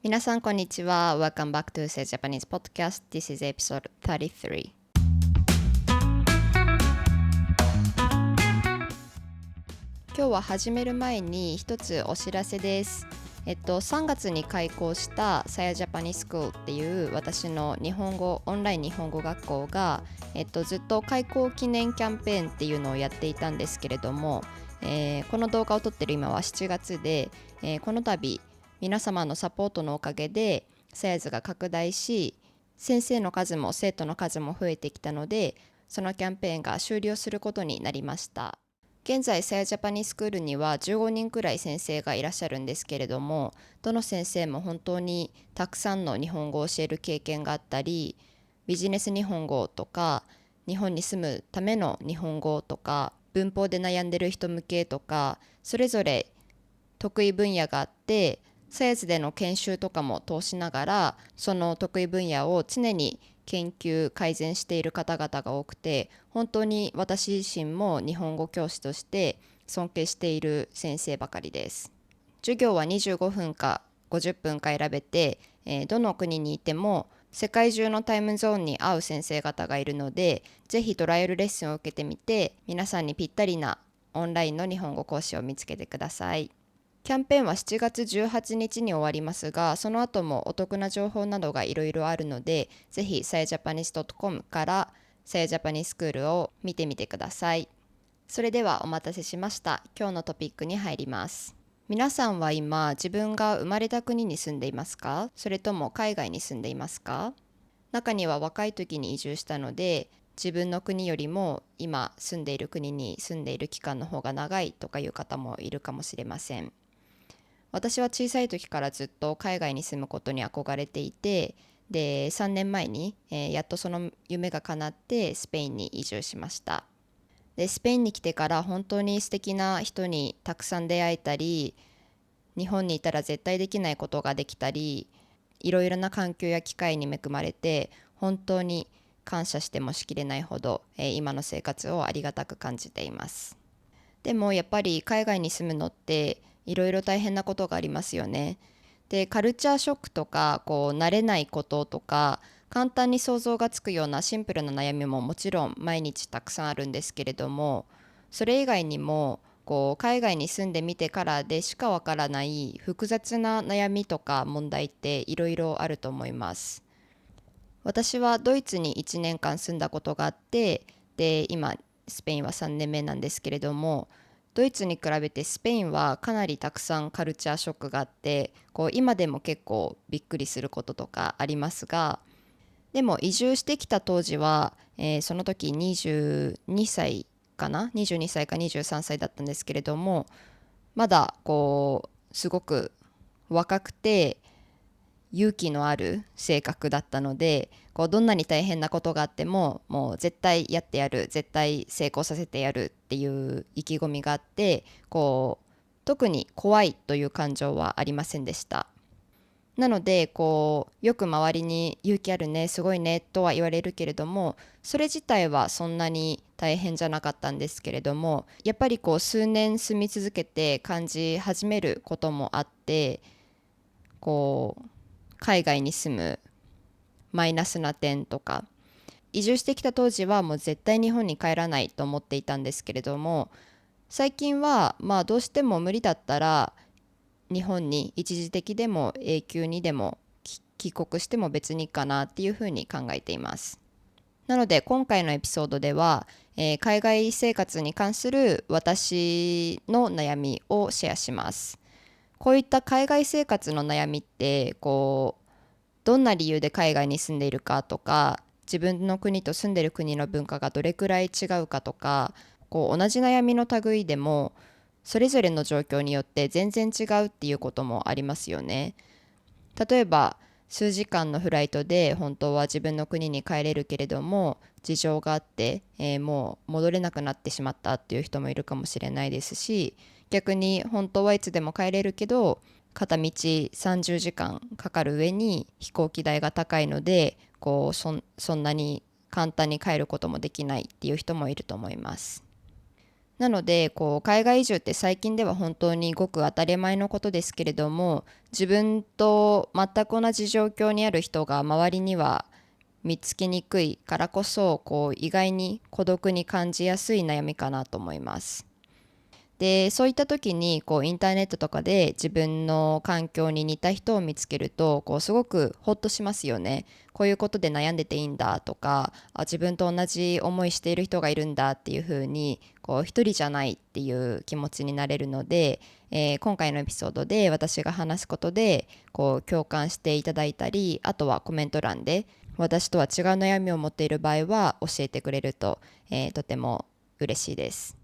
皆さんこんにちは。Welcome back to Say Japanese Podcast. This is episode 33. 今日は始める前に一つお知らせです。3月に開校したSay Japanese School っていう私のオンライン日本語学校が、ずっと開校記念キャンペーンっていうのをやっていたんですけれども、この動画を撮ってる今は7月で、この度皆様のサポートのおかげでサイズが拡大し、先生の数も生徒の数も増えてきたので、そのキャンペーンが終了することになりました。現在サイジャパニースクールには15人くらい先生がいらっしゃるんですけれども、どの先生も本当にたくさんの日本語を教える経験があったり、ビジネス日本語とか日本に住むための日本語とか文法で悩んでる人向けとか、それぞれ得意分野があって、サイズでの研修とかも通しながら、その得意分野を常に研究改善している方々が多くて、本当に私自身も日本語教師として尊敬している先生ばかりです。授業は25分か50分か選べて、どの国にいても世界中のタイムゾーンに合う先生方がいるので、ぜひトライアルレッスンを受けてみて、皆さんにぴったりなオンラインの日本語講師を見つけてください。キャンペーンは7月18日に終わりますが、その後もお得な情報などがいろいろあるので、ぜひ sayjapanese.com からSay Japanese School を見てみてください。それではお待たせしました。今日のトピックに入ります。皆さんは今、自分が生まれた国に住んでいますか？それとも海外に住んでいますか？中には若い時に移住したので、自分の国よりも今住んでいる国に住んでいる期間の方が長いとかいう方もいるかもしれません。私は小さい時からずっと海外に住むことに憧れていて、で3年前に、やっとその夢が叶ってスペインに移住しました。でスペインに来てから本当に素敵な人にたくさん出会えたり、日本にいたら絶対できないことができたり、いろいろな環境や機会に恵まれて本当に感謝してもしきれないほど、今の生活をありがたく感じています。でもやっぱり海外に住むのっていろいろ大変なことがありますよね。で、カルチャーショックとか、慣れないこととか、簡単に想像がつくようなシンプルな悩みももちろん毎日たくさんあるんですけれども、それ以外にも、海外に住んでみてからでしかわからない複雑な悩みとか問題っていろいろあると思います。私はドイツに1年間住んだことがあって、で、今スペインは3年目なんですけれども、ドイツに比べてスペインはかなりたくさんカルチャーショックがあって、今でも結構びっくりすることとかありますが、でも移住してきた当時は、その時22歳かな22歳か23歳だったんですけれども、まだすごく若くて勇気のある性格だったので、どんなに大変なことがあってももう絶対やってやる、絶対成功させてやるっていう意気込みがあって、特に怖いという感情はありませんでした。なのでよく周りに勇気あるね、すごいねとは言われるけれども、それ自体はそんなに大変じゃなかったんですけれども、やっぱり数年住み続けて感じ始めることもあって、こう海外に住むマイナスな点とか、移住してきた当時はもう絶対日本に帰らないと思っていたんですけれども、最近はどうしても無理だったら日本に一時的でも永久にでも帰国しても別にいいかなっていうふうに考えています。なので今回のエピソードでは、海外生活に関する私の悩みをシェアします。こういった海外生活の悩みってどんな理由で海外に住んでいるかとか、自分の国と住んでいる国の文化がどれくらい違うかとか、同じ悩みの類でもそれぞれの状況によって全然違うっていうこともありますよね。例えば数時間のフライトで本当は自分の国に帰れるけれども事情があって、もう戻れなくなってしまったっていう人もいるかもしれないですし、逆に本当はいつでも帰れるけど片道30時間かかる上に飛行機代が高いのでそんなに簡単に帰ることもできないっていう人もいると思います。なので海外移住って最近では本当にごく当たり前のことですけれども、自分と全く同じ状況にある人が周りには見つけにくいからこそ、意外に孤独に感じやすい悩みかなと思います。で、そういった時にインターネットとかで自分の環境に似た人を見つけるとすごくホッとしますよね。こういうことで悩んでていいんだとか、自分と同じ思いしている人がいるんだっていう風に一人じゃないっていう気持ちになれるので、今回のエピソードで私が話すことで共感していただいたり、あとはコメント欄で私とは違う悩みを持っている場合は教えてくれると、とても嬉しいです。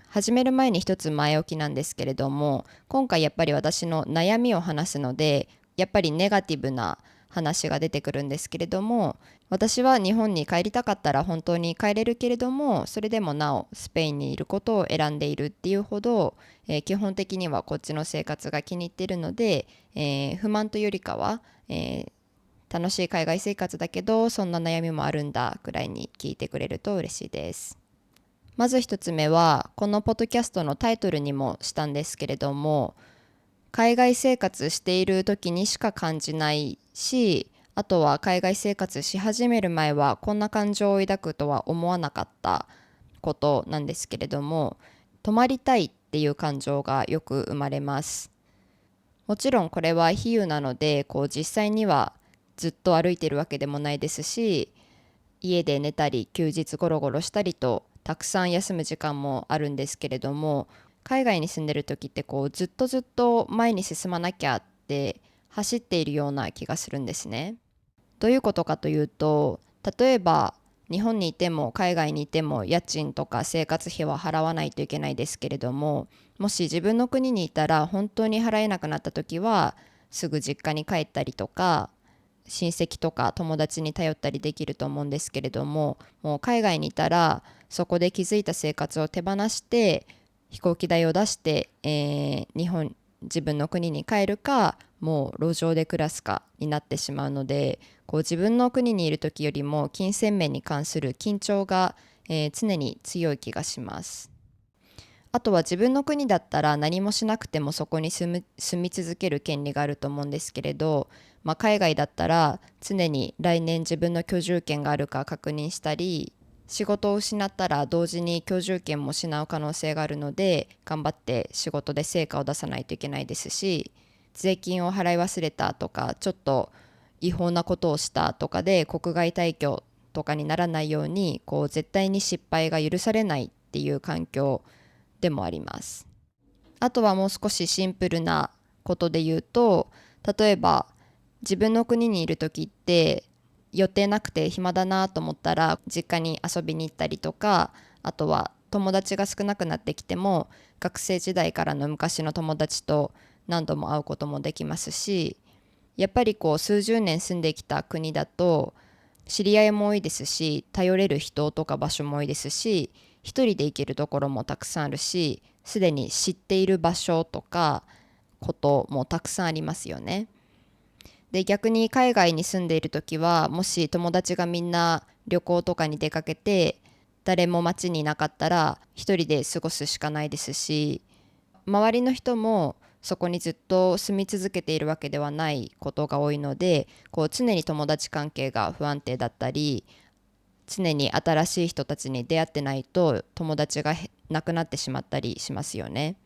始める前に一つ前置きなんですけれども、今回やっぱり私の悩みを話すので、やっぱりネガティブな話が出てくるんですけれども、私は日本に帰りたかったら本当に帰れるけれども、それでもなおスペインにいることを選んでいるっていうほど、基本的にはこっちの生活が気に入っているので、不満というよりかは、楽しい海外生活だけどそんな悩みもあるんだくらいに聞いてくれると嬉しいです。まず一つ目は、このポッドキャストのタイトルにもしたんですけれども、海外生活している時にしか感じないし、あとは海外生活し始める前はこんな感情を抱くとは思わなかったことなんですけれども、泊まりたいっていう感情がよく生まれます。もちろんこれは比喩なので、実際にはずっと歩いてるわけでもないですし、家で寝たり休日ゴロゴロしたりとたくさん休む時間もあるんですけれども、海外に住んでる時ってずっとずっと前に進まなきゃって走っているような気がするんですね。どういうことかというと、例えば日本にいても海外にいても家賃とか生活費は払わないといけないですけれども、もし自分の国にいたら本当に払えなくなった時はすぐ実家に帰ったりとか、親戚とか友達に頼ったりできると思うんですけれども、もう海外にいたらそこで築いた生活を手放して飛行機代を出して、自分の国に帰るか、もう路上で暮らすかになってしまうので、自分の国にいる時よりも金銭面に関する緊張が、常に強い気がします。あとは自分の国だったら何もしなくてもそこに住み続ける権利があると思うんですけれど、海外だったら常に来年自分の居住権があるか確認したり、仕事を失ったら同時に居住権も失う可能性があるので、頑張って仕事で成果を出さないといけないですし、税金を払い忘れたとか、ちょっと違法なことをしたとかで国外退去とかにならないように、絶対に失敗が許されないっていう環境でもあります。あとはもう少しシンプルなことで言うと、例えば自分の国にいる時って予定なくて暇だなと思ったら実家に遊びに行ったりとか、あとは友達が少なくなってきても学生時代からの昔の友達と何度も会うこともできますし、やっぱり数十年住んできた国だと知り合いも多いですし、頼れる人とか場所も多いですし、一人で行けるところもたくさんあるし、すでに知っている場所とかこともたくさんありますよね。で、逆に海外に住んでいる時は、もし友達がみんな旅行とかに出かけて誰も街にいなかったら一人で過ごすしかないですし、周りの人もそこにずっと住み続けているわけではないことが多いので、常に友達関係が不安定だったり、常に新しい人たちに出会ってないと友達がなくなってしまったりしますよね。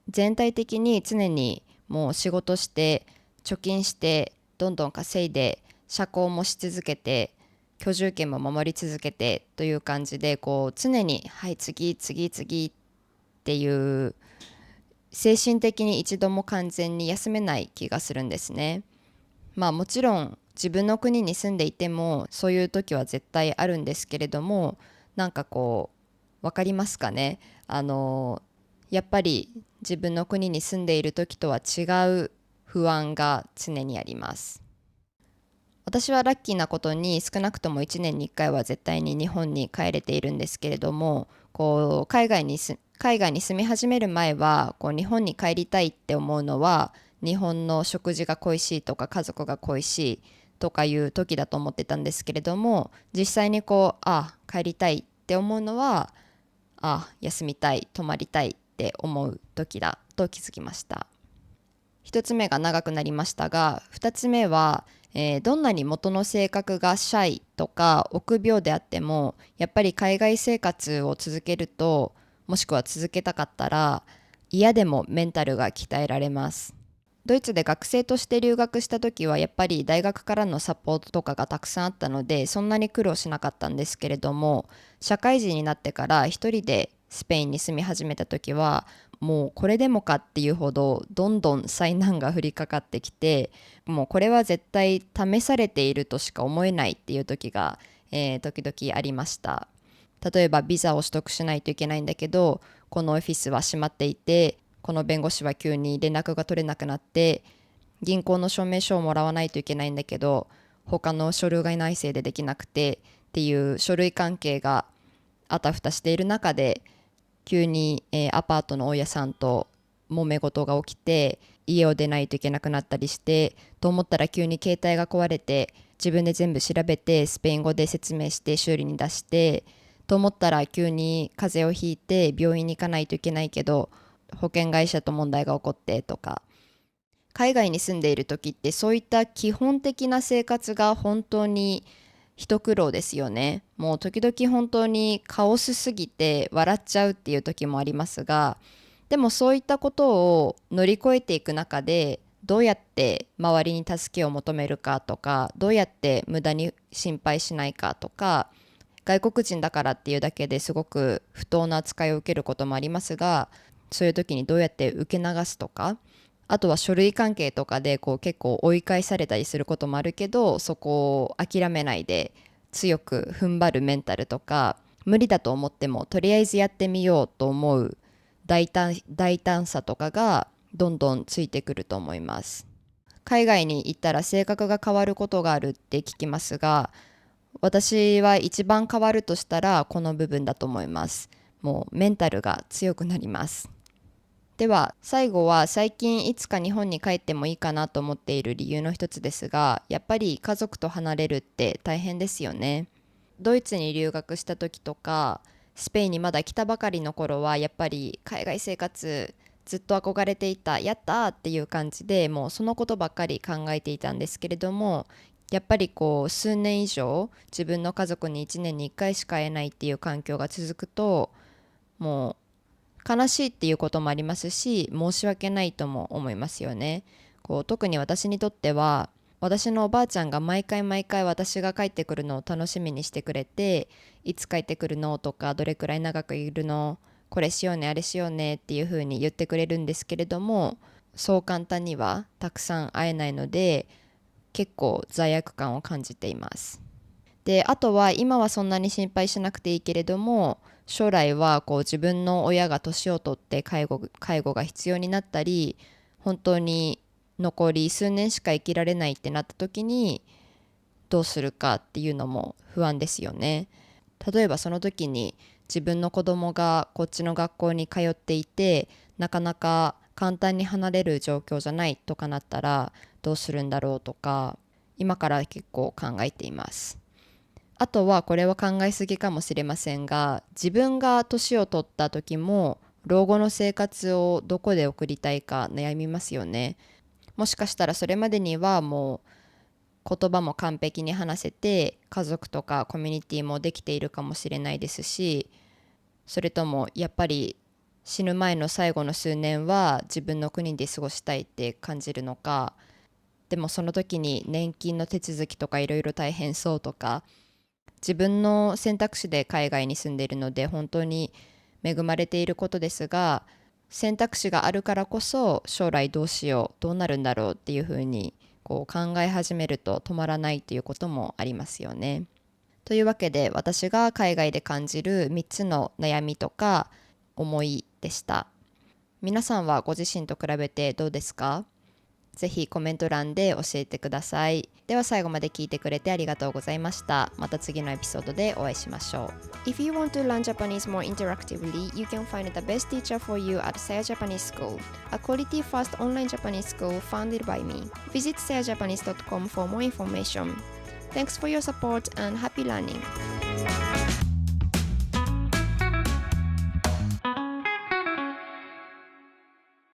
全体的に常にもう仕事して貯金してどんどん稼いで社交もし続けて居住権も守り続けてという感じで、常にはい次次次っていう精神的に一度も完全に休めない気がするんですね。もちろん自分の国に住んでいてもそういう時は絶対あるんですけれども、なんか分かりますかね。やっぱり自分の国に住んでいる時とは違う不安が常にあります。私はラッキーなことに少なくとも1年に1回は絶対に日本に帰れているんですけれども、海外に住み始める前は日本に帰りたいって思うのは日本の食事が恋しいとか家族が恋しいとかいう時だと思ってたんですけれども、実際に帰りたいって思うのは休みたい、泊まりたいって思う時だと気づきました。一つ目が長くなりましたが、二つ目は、どんなに元の性格がシャイとか臆病であっても、やっぱり海外生活を続けると、もしくは続けたかったら、嫌でもメンタルが鍛えられます。ドイツで学生として留学した時はやっぱり大学からのサポートとかがたくさんあったのでそんなに苦労しなかったんですけれども、社会人になってから一人でスペインに住み始めた時はもうこれでもかっていうほどどんどん災難が降りかかってきて、もうこれは絶対試されているとしか思えないっていう時が、時々ありました。例えばビザを取得しないといけないんだけど、このオフィスは閉まっていて、この弁護士は急に連絡が取れなくなって、銀行の証明書をもらわないといけないんだけど、他の書類がないせいでできなくてっていう書類関係があたふたしている中で、急に、アパートの大家さんと揉め事が起きて、家を出ないといけなくなったりして、と思ったら急に携帯が壊れて、自分で全部調べてスペイン語で説明して修理に出して、と思ったら急に風邪をひいて病院に行かないといけないけど、保険会社と問題が起こってとか、海外に住んでいる時ってそういった基本的な生活が本当に一苦労ですよね。もう時々本当にカオスすぎて笑っちゃうっていう時もありますが、でもそういったことを乗り越えていく中でどうやって周りに助けを求めるかとか、どうやって無駄に心配しないかとか、外国人だからっていうだけですごく不当な扱いを受けることもありますが、そういう時にどうやって受け流すとか、あとは書類関係とかでこう結構追い返されたりすることもあるけど、そこを諦めないで強く踏ん張るメンタルとか、無理だと思ってもとりあえずやってみようと思う大胆さとかがどんどんついてくると思います。海外に行ったら性格が変わることがあるって聞きますが、私は一番変わるとしたらこの部分だと思います。もうメンタルが強くなります。では最後は、最近いつか日本に帰ってもいいかなと思っている理由の一つですが、やっぱり家族と離れるって大変ですよね。ドイツに留学した時とかスペインにまだ来たばかりの頃はやっぱり海外生活ずっと憧れていた、やったーっていう感じでもうそのことばっかり考えていたんですけれども、やっぱりこう数年以上自分の家族に1年に1回しか会えないっていう環境が続くと、もう悲しいっていうこともありますし、申し訳ないとも思いますよね。こう特に私にとっては、私のおばあちゃんが毎回毎回私が帰ってくるのを楽しみにしてくれて、いつ帰ってくるのとか、どれくらい長くいるの、これしようねあれしようねっていう風に言ってくれるんですけれども、そう簡単にはたくさん会えないので、結構罪悪感を感じています。で、あとは今はそんなに心配しなくていいけれども、将来はこう自分の親が年を取って介護が必要になったり、本当に残り数年しか生きられないってなった時にどうするかっていうのも不安ですよね。例えばその時に自分の子供がこっちの学校に通っていて、なかなか簡単に離れる状況じゃないとかなったらどうするんだろうとか、今から結構考えています。あとはこれは考えすぎかもしれませんが、自分が年を取った時も老後の生活をどこで送りたいか悩みますよね。もしかしたらそれまでにはもう言葉も完璧に話せて、家族とかコミュニティもできているかもしれないですし、それともやっぱり死ぬ前の最後の数年は自分の国で過ごしたいって感じるのか、でもその時に年金の手続きとかいろいろ大変そうとか、自分の選択肢で海外に住んでいるので本当に恵まれていることですが、選択肢があるからこそ将来どうしようどうなるんだろうっていうふうにこう考え始めると止まらないということもありますよね。というわけで、私が海外で感じる3つの悩みとか思いでした。皆さんはご自身と比べてどうですか？ぜひコメント欄で教えてください。では最後まで聞いてくれてありがとうございました。また次のエピソードでお会いしましょう。If you want to learn Japanese more interactively, you can find the best teacher for you at Saya Japanese School, a quality-fast online Japanese school founded by me. Visit sayajapanese.com for more information. Thanks for your support and happy learning!